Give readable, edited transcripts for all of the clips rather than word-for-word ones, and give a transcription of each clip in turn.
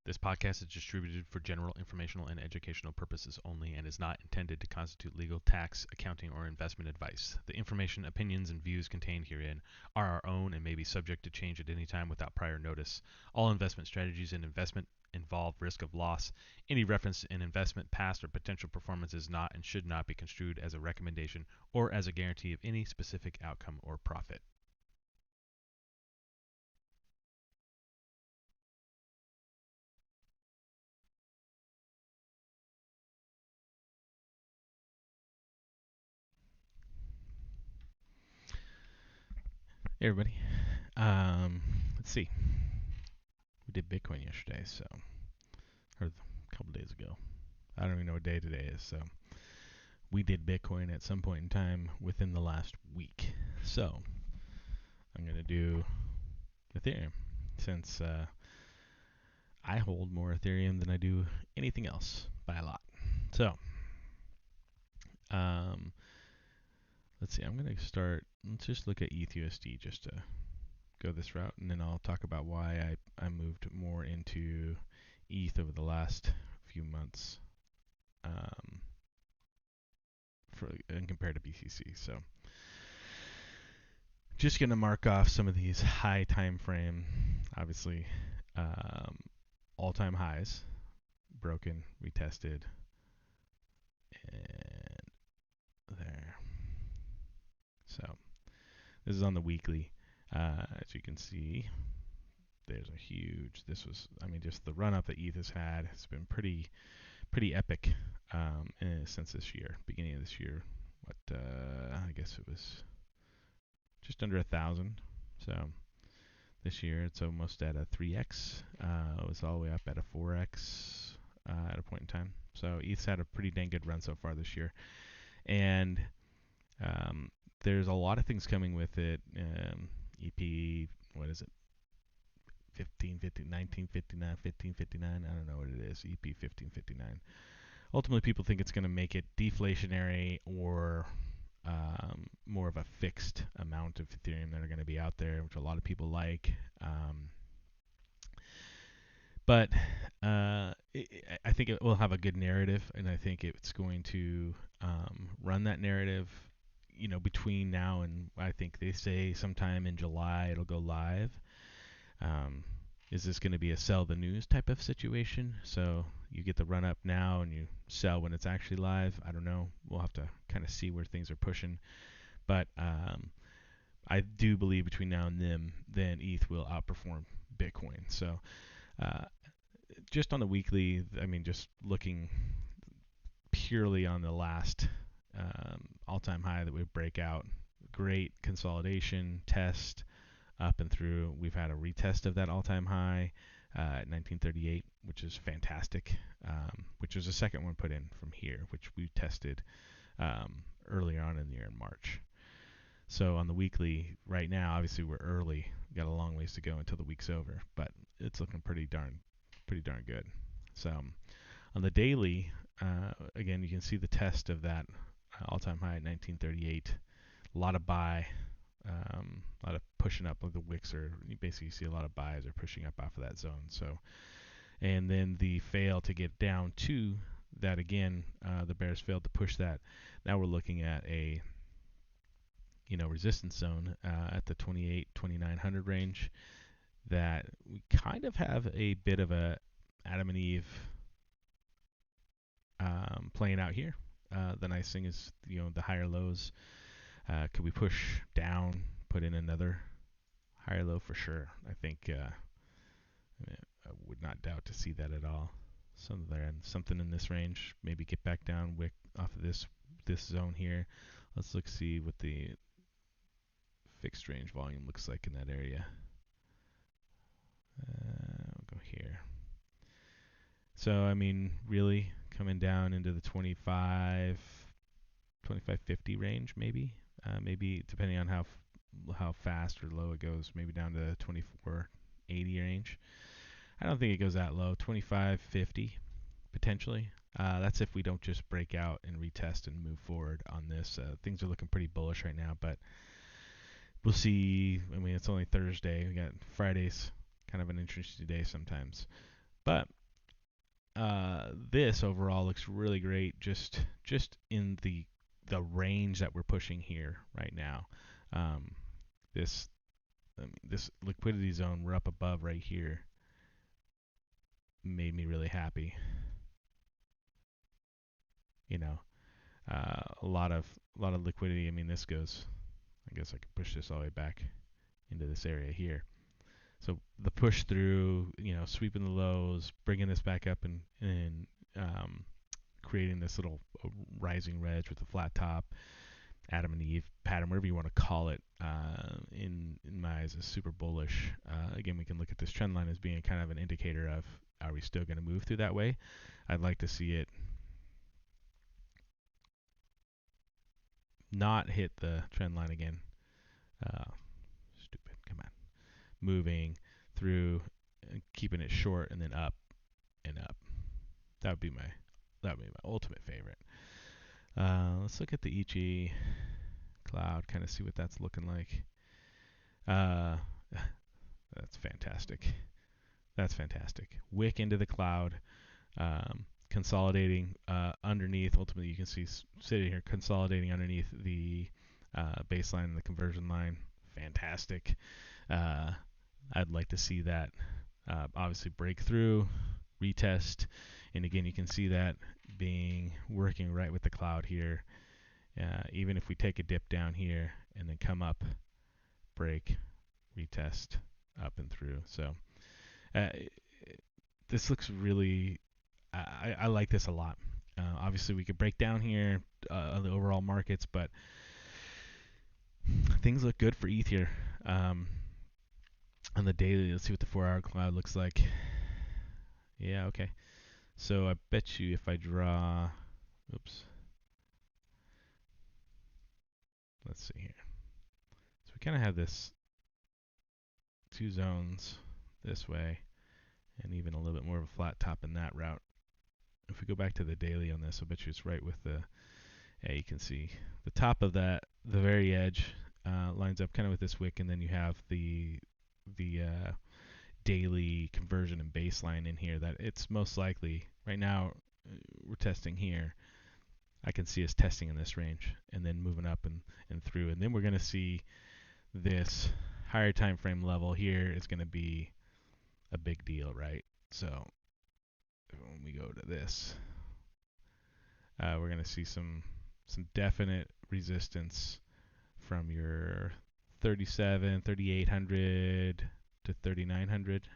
This podcast is distributed for general informational and educational purposes only and is not intended to constitute legal, tax, accounting, or investment advice. The information, opinions, and views contained herein are our own and may be subject to change at any time without prior notice. All investment strategies and investment involve risk of loss. Any reference in investment, past, or potential performance is not and should not be construed as a recommendation or as a guarantee of any specific outcome or profit. Hey everybody. Let's see. We did Bitcoin yesterday, or a couple days ago. I don't even know what day today is. So we did Bitcoin at some point in time within the last week. So I'm gonna do Ethereum since I hold more Ethereum than I do anything else by a lot. So um, let's see. I'm gonna start. Let's just look at ETHUSD just to go this route, and then I'll talk about why I moved more into ETH over the last few months. Um, and compared to BCC. So just going to mark off some of these high time frame, obviously um, all-time highs, broken, retested, and there. So this is on the weekly. As you can see, there's a huge. This was, I mean, just the run up that ETH has had has been pretty epic since this year, beginning of this year. What I guess it was just under 1,000. So this year it's almost at a 3x. It was all the way up at a 4x at a point in time. So ETH's had a pretty dang good run so far this year, and um, there's a lot of things coming with it. EP, what is it? 1550, 1959, 1559. I don't know what it is. EP 1559. Ultimately, people think it's going to make it deflationary or more of a fixed amount of Ethereum that are going to be out there, which a lot of people like. But I think it will have a good narrative, and I think it's going to run that narrative. Between now and I think they say sometime in July it'll go live. Um, is this going to be a sell the news type of situation? So you get the run up now and you sell when it's actually live. I don't know. We'll have to kind of see where things are pushing. But I do believe between now and then ETH will outperform Bitcoin. So uh, just on the weekly, I mean, just looking purely on the last all-time high that we break out, great consolidation test up and through. We've had a retest of that all-time high at 1938, which is fantastic, which was the second one put in from here, which we tested earlier on in the year in March. So on the weekly, right now, obviously we're early, got a long ways to go until the week's over, but it's looking pretty darn good. So on the daily, again, you can see the test of that all-time high at 1938. A lot of buy, a lot of pushing up. Like the wicks are, you basically see a lot of buys are pushing up off of that zone. So, and then the fail to get down to that again, the bears failed to push that. Now we're looking at a resistance zone at the 2900 range that we kind of have a bit of a Adam and Eve playing out here. The nice thing is, the higher lows. Could we push down, put in another higher low for sure? I think I would not doubt to see that at all. Something in this range. Maybe get back down, wick off of this zone here. Let's see what the fixed range volume looks like in that area. We'll go here. So I mean, really coming down into the 2550 range, maybe depending on how fast or low it goes, maybe down to 2480 range. I don't think it goes that low, 2550 potentially. That's if we don't just break out and retest and move forward on this. Things are looking pretty bullish right now, but we'll see. I mean, it's only Thursday. We got Fridays, kind of an interesting day sometimes. But this overall looks really great, just in the range that we're pushing here right now. Um, this this liquidity zone we're up above right here made me really happy. You know, a lot of liquidity. I mean, this goes. I guess I could push this all the way back into this area here. So the push through, sweeping the lows, bringing this back up, and creating this little rising wedge with a flat top, Adam and Eve pattern, whatever you want to call it, in my eyes is super bullish. Again, we can look at this trend line as being kind of an indicator of, are we still going to move through that way? I'd like to see it not hit the trend line again. Uh, Stupid, come on. Moving through, keeping it short, and then up and up. That would be my ultimate favorite. Let's look at the Ichi cloud, kind of see what that's looking like. Uh, that's fantastic. That's fantastic. Wick into the cloud, consolidating underneath. Ultimately, you can see sitting here consolidating underneath the baseline and the conversion line. Fantastic. Uh, I'd like to see that obviously break through, retest, and again, you can see that being working right with the cloud here. Even if we take a dip down here and then come up, break, retest, up and through. So uh, this looks really. I like this a lot. Obviously, we could break down here on the overall markets, but things look good for ETH here. On the daily, let's see what the 4-hour cloud looks like. Yeah, okay. So I bet you if I draw, oops, let's see here. So we kind of have this two zones this way, and even a little bit more of a flat top in that route. If we go back to the daily on this, I bet you it's right with the, yeah, you can see the top of that, the very edge, lines up kind of with this wick, and then you have the daily conversion and baseline in here that it's most likely, right now we're testing here. I can see us testing in this range and then moving up and through. And then we're going to see this higher time frame level here is going to be a big deal, right? So when we go to this, we're going to see some definite resistance from your 3,800 to 3,900.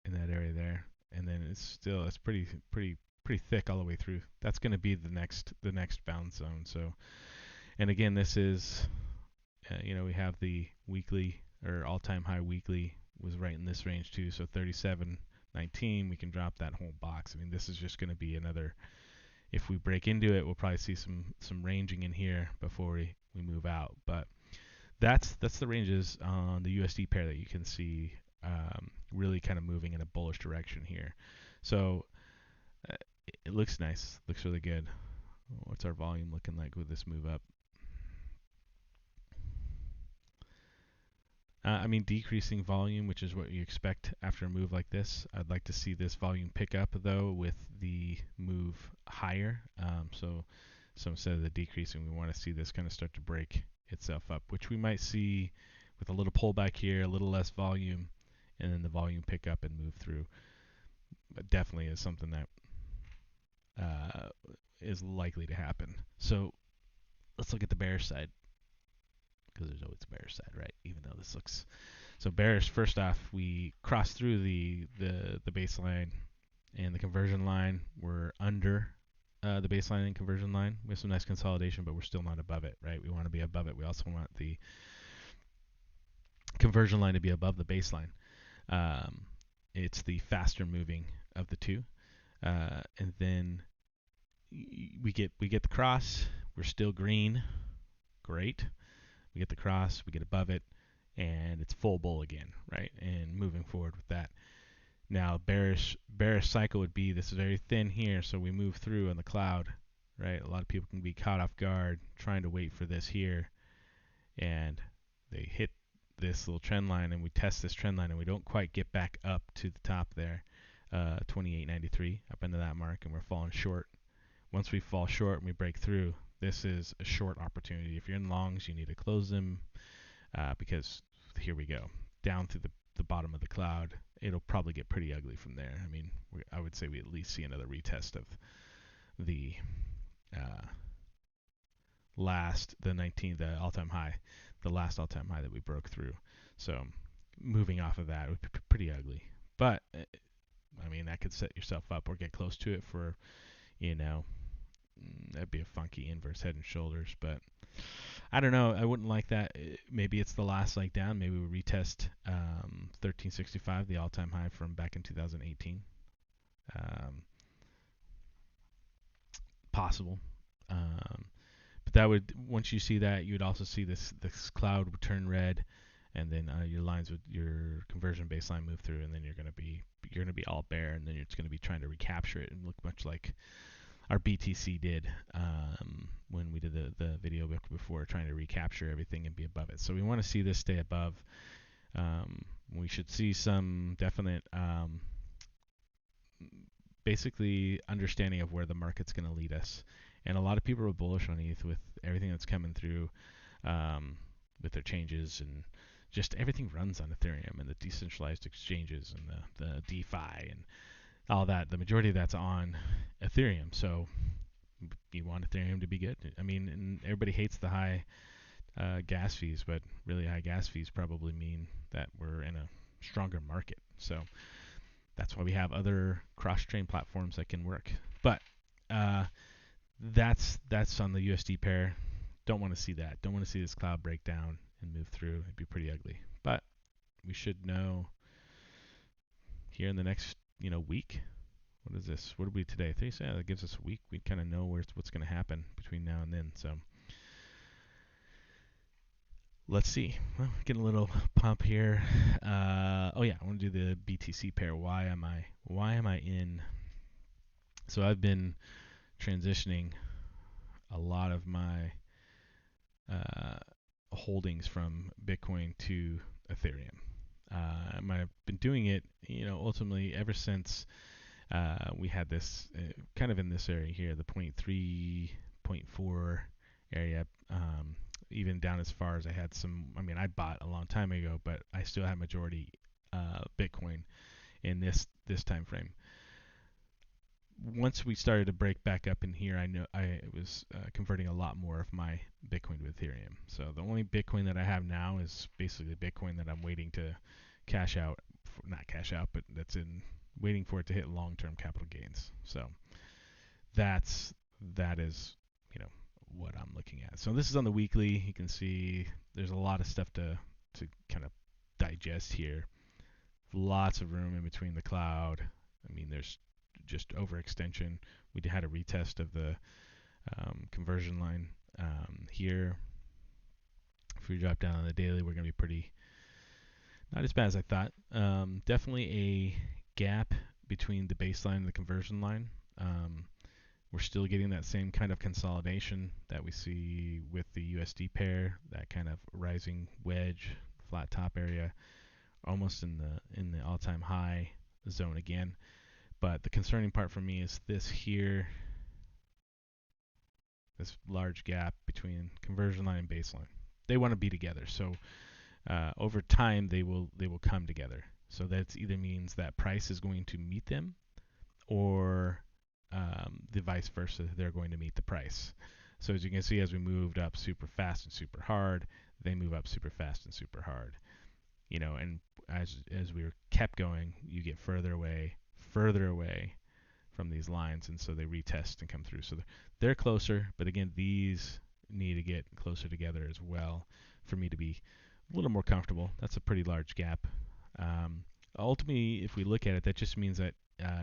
In that area there, and then it's pretty thick all the way through. That's going to be the next bound zone. So, and again, this is we have the weekly or all-time high weekly was right in this range too. So 37.19, we can drop that whole box. I mean, this is just going to be another. If we break into it, we'll probably see some ranging in here before we move out. But that's the ranges on the USD pair that you can see really kind of moving in a bullish direction here. So it looks nice, looks really good. What's our volume looking like with this move up? I mean, decreasing volume, which is what you expect after a move like this. I'd like to see this volume pick up, though, with the move higher. So instead of the decreasing, we want to see this kind of start to break itself up, which we might see with a little pullback here, a little less volume, and then the volume pick up and move through. But definitely is something that is likely to happen. So let's look at the bearish side, because there's always a bearish side, right? Even though this looks so bearish. First off, we crossed through the baseline and the conversion line. We're under the baseline and conversion line. We have some nice consolidation, but we're still not above it, right? We want to be above it. We also want the conversion line to be above the baseline. It's the faster moving of the two, and then we get the cross. We're still green, great. We get the cross, we get above it, and it's full bull again, right? And moving forward with that. Now bearish cycle would be this is very thin here, so we move through on the cloud, right? A lot of people can be caught off guard trying to wait for this here, and they hit this little trend line and we test this trend line and we don't quite get back up to the top there, 28.93 up into that mark, and we're falling short. Once we fall short and we break through, this is a short opportunity. If you're in longs, you need to close them, because here we go down through the bottom of the cloud. It'll probably get pretty ugly from there. I mean, I would say we at least see another retest of the uh, the all-time high, the last all-time high that we broke through. So moving off of that would be pretty ugly. But I mean, that could set yourself up or get close to it for, you know, that'd be a funky inverse head and shoulders. But I don't know. I wouldn't like that. Maybe it's the last leg down. Maybe we retest 1365, the all-time high from back in 2018. Possible. But that would, once you see that, you would also see this cloud would turn red, and then your lines with your conversion baseline move through, and then you're gonna be all bear, and then it's gonna be trying to recapture it and look much like our BTC did when we did the video before, trying to recapture everything and be above it. So we want to see this stay above. We should see some definite basically understanding of where the market's going to lead us. And a lot of people are bullish on ETH with everything that's coming through, with their changes, and just everything runs on Ethereum and the decentralized exchanges and the DeFi and all that. The majority of that's on Ethereum. So you want Ethereum to be good. I mean, and everybody hates the high gas fees, but really high gas fees probably mean that we're in a stronger market. So that's why we have other cross-chain platforms that can work. But that's on the USD pair. Don't want to see that. Don't want to see this cloud break down and move through. It'd be pretty ugly. But we should know here in the next week. What is this? What are we today? Thursday. That gives us a week. We kind of know what's going to happen between now and then. So let's see. Well, getting a little pump here. Oh yeah, I want to do the BTC pair. Why am I in? So I've been transitioning a lot of my holdings from Bitcoin to Ethereum. I've been doing it, ultimately ever since we had this kind of in this area here, the 0.3, 0.4 area, even down as far as I had some. I mean, I bought a long time ago, but I still have majority Bitcoin in this time frame. Once we started to break back up in here, I know I was converting a lot more of my Bitcoin to Ethereum. So the only Bitcoin that I have now is basically the Bitcoin that I'm waiting to cash out, not cash out, but that's in waiting for it to hit long-term capital gains. So that is what I'm looking at. So this is on the weekly. You can see there's a lot of stuff to kind of digest here. Lots of room in between the cloud. I mean, there's just overextension. We had a retest of the conversion line here. If we drop down on the daily, we're going to be pretty not as bad as I thought. Definitely a gap between the baseline and the conversion line. We're still getting that same kind of consolidation that we see with the USD pair, that kind of rising wedge, flat top area, almost in the all-time high zone again. But the concerning part for me is this here, this large gap between conversion line and baseline. They want to be together, so over time they will come together. So that either means that price is going to meet them, or the vice versa, they're going to meet the price. So as you can see, as we moved up super fast and super hard, they move up super fast and super hard. And as we kept going, you get further away from these lines, and so they retest and come through. So they're closer, but again, these need to get closer together as well for me to be a little more comfortable. That's a pretty large gap. Ultimately, if we look at it, that just means that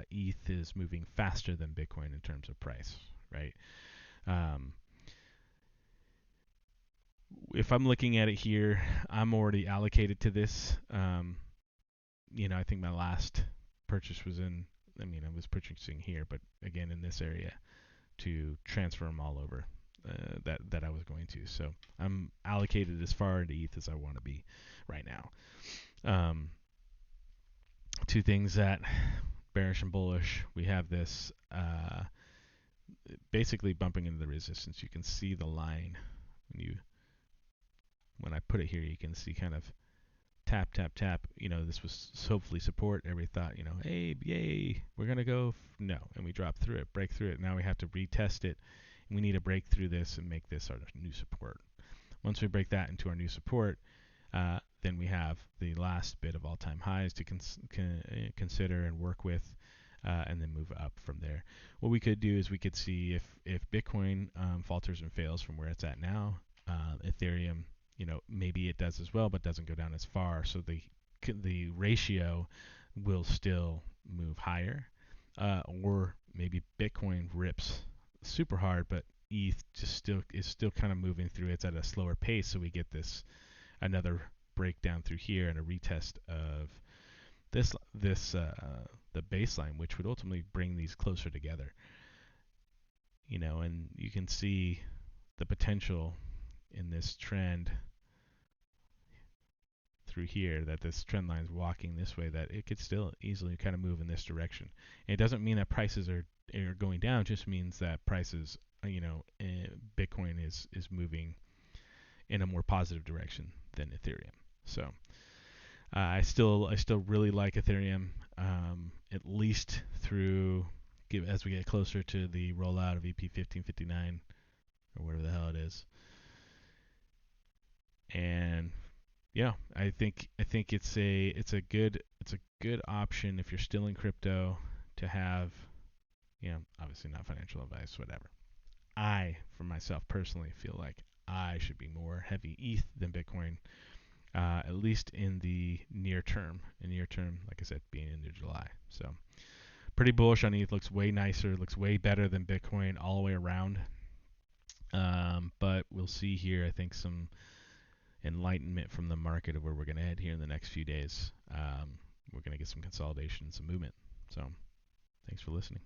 ETH is moving faster than Bitcoin in terms of price, right? If I'm looking at it here, I'm already allocated to this. I think my last purchase was I was purchasing here, but again in this area to transfer them all over. that I was going to. So I'm allocated as far into ETH as I want to be right now. Um, two things that bearish and bullish. We have this basically bumping into the resistance. You can see the line when I put it here. You can see kind of tap, tap, tap. This was hopefully support. Everybody thought, hey, yay, we're going to go. No. And we drop through it, break through it. Now we have to retest it. And we need to break through this and make this our new support. Once we break that into our new support, then we have the last bit of all-time highs to consider and work with, and then move up from there. What we could do is we could see if Bitcoin falters and fails from where it's at now. Ethereum, maybe it does as well, but doesn't go down as far. So the ratio will still move higher, or maybe Bitcoin rips super hard, but ETH is still kind of moving through. It's at a slower pace, so we get this another breakdown through here and a retest of this the baseline, which would ultimately bring these closer together. And you can see the potential in this trend through here, that this trend line is walking this way, that it could still easily kind of move in this direction. And it doesn't mean that prices are going down, it just means that prices, Bitcoin is moving in a more positive direction than Ethereum. So I still really like Ethereum, at least through as we get closer to the rollout of EP 1559 or whatever the hell it is. And yeah, I think it's a good option if you're still in crypto to have, obviously not financial advice, whatever. I, for myself personally, feel like I should be more heavy ETH than Bitcoin, at least in the near term. In near term, like I said, being into July. So pretty bullish on ETH. Looks way nicer, looks way better than Bitcoin all the way around. But we'll see here, I think, some enlightenment from the market of where we're going to head here in the next few days. We're going to get some consolidation, some movement. So thanks for listening.